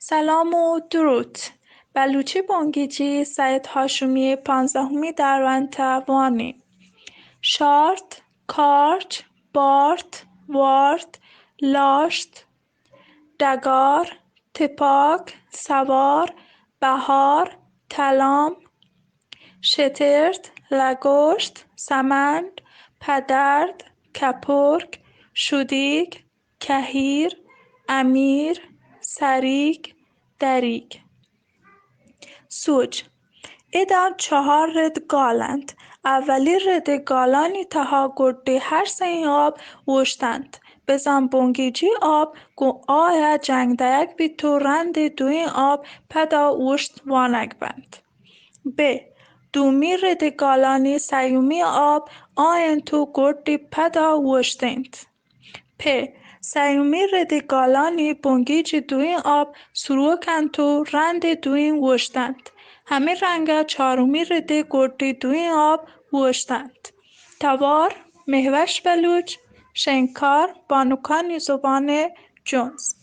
سلام و درود. بلوچی بانگیجی سید هاشمی 15 دروانتوانی شارت، کارچ، بارت، وارد، لاشت، دگار، تپاک، سوار، بهار، تلام، شترد، لگشت، سمند، پدرد، کپرک، شودیگ، کهیر، امیر، سریگ، دریگ. سوج ایدان 4 رد گالند. اولی رد گالانی تها گرده هر سین آب وشتند. بزن بونگیجی آب گو آیا جنگ دایک بی تو رند دوین آب پدا وشت وانگ بند. ب. دومی رد گالانی سیومی آب آین تو گردی پدا وشتند. پ. سیومی رد گالانی بونگیجی دوین آب سروکن تو رند دوین وشتند. همه رنگه چهارمی رد گردی دوین آب وشتند. تبار، مهوش بلوچ، شنکار، بانوکانی زبان جونز.